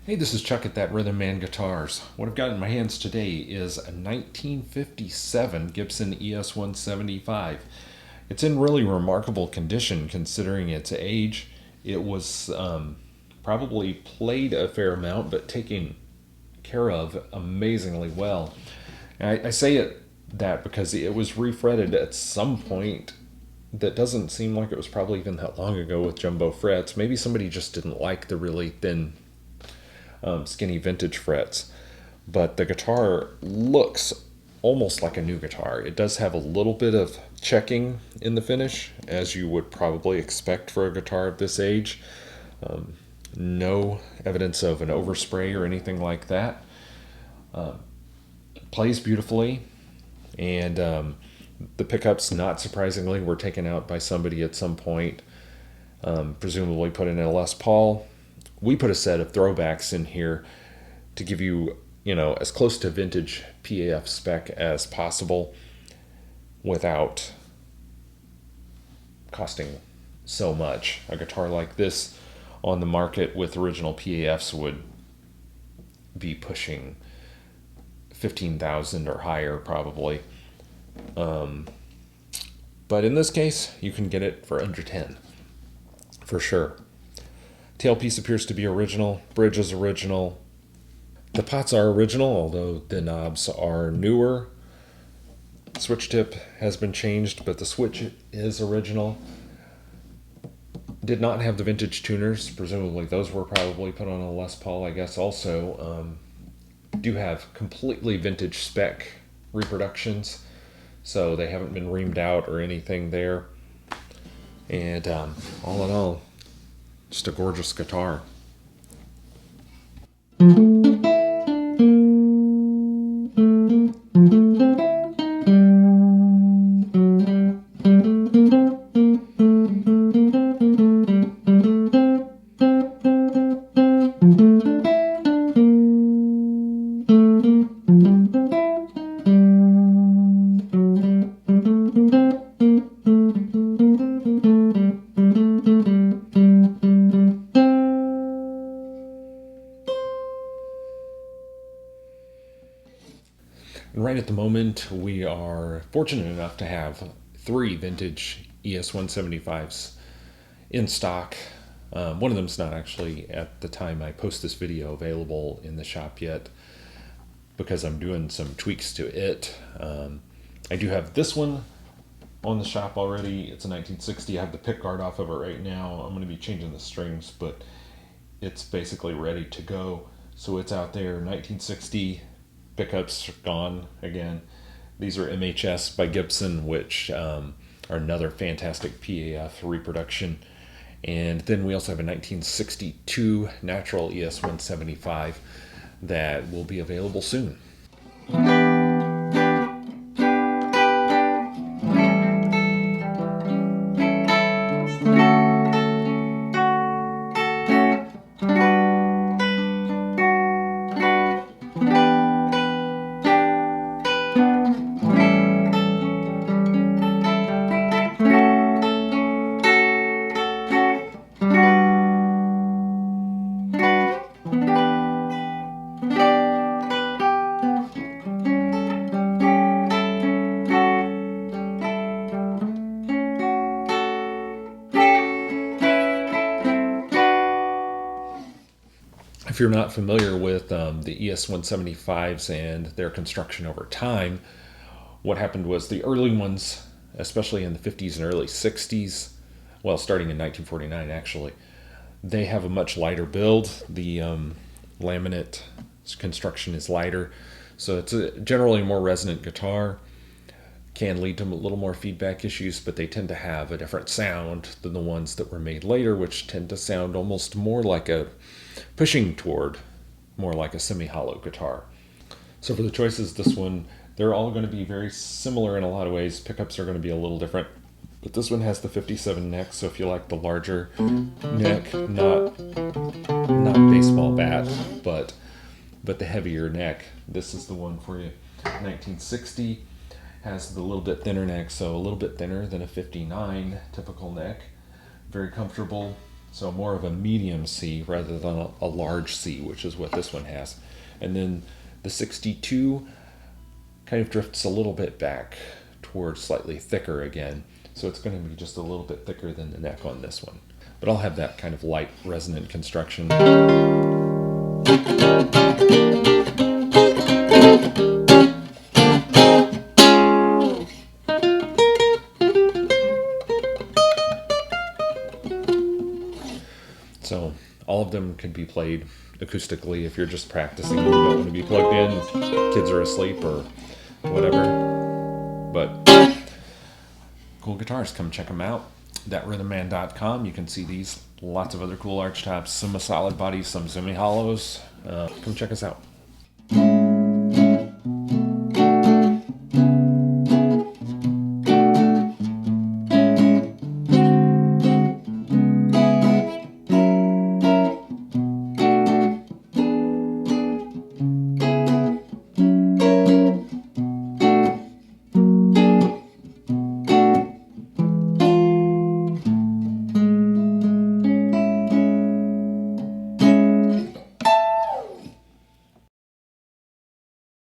Hey, this is Chuck at That Rhythm Man Guitars. What I've got in my hands today is a 1957 Gibson ES-175. It's in really remarkable condition considering its age. It was probably played a fair amount, but taken care of amazingly well. And I say that because it was refretted at some point that doesn't seem like it was probably even that long ago with jumbo frets. Maybe somebody just didn't like the really thin skinny vintage frets, but the guitar looks almost like a new guitar. It does have a little bit of checking in the finish, as you would probably expect for a guitar of this age. No evidence of an overspray or anything like that. Plays beautifully, and the pickups, not surprisingly, were taken out by somebody at some point, presumably put in a Les Paul. We put a set of throwbacks in here to give you, as close to vintage PAF spec as possible without costing so much. A guitar like this on the market with original PAFs would be pushing $15,000 or higher probably. But in this case, you can get it for under 10 for sure. Tailpiece appears to be original. Bridge is original. The pots are original, although the knobs are newer. Switch tip has been changed, but the switch is original. Did not have the vintage tuners. Presumably those were probably put on a Les Paul, I guess. Also, do have completely vintage spec reproductions, so they haven't been reamed out or anything there. And all in all, just a gorgeous guitar. And right at the moment, we are fortunate enough to have 3 vintage ES-175s in stock. One of them's not actually, at the time I post this video, available in the shop yet because I'm doing some tweaks to it. I do have this one on the shop already. It's a 1960. I have the pick guard off of it right now. I'm going to be changing the strings, but it's basically ready to go. So it's out there, 1960. Pickups gone again. These are MHS by Gibson, which are another fantastic PAF reproduction. And then we also have a 1962 natural ES-175 that will be available soon. If you're not familiar with the ES-175s and their construction over time, what happened was the early ones, especially in the 50s and early 60s, well, starting in 1949 actually, they have a much lighter build. The laminate construction is lighter, so it's generally a more resonant guitar. Can lead to a little more feedback issues, but they tend to have a different sound than the ones that were made later, which tend to sound almost more like a pushing toward more like a semi-hollow guitar. So for the choices, this one, they're all going to be very similar in a lot of ways. Pickups are going to be a little different, but this one has the 57 neck, so if you like the larger neck, not baseball bat, but the heavier neck, this is the one for you. 1960 has the little bit thinner neck, so a little bit thinner than a 59 typical neck. Very comfortable, so more of a medium C rather than a large C, which is what this one has. And then the 62 kind of drifts a little bit back towards slightly thicker again, so it's going to be just a little bit thicker than the neck on this one. But I'll have that kind of light resonant construction. So all of them can be played acoustically if you're just practicing and you don't want to be plugged in, kids are asleep or whatever. But cool guitars, come check them out. ThatRhythmMan.com. You can see these, lots of other cool arch tops, some solid bodies, some semi-hollows. Come check us out.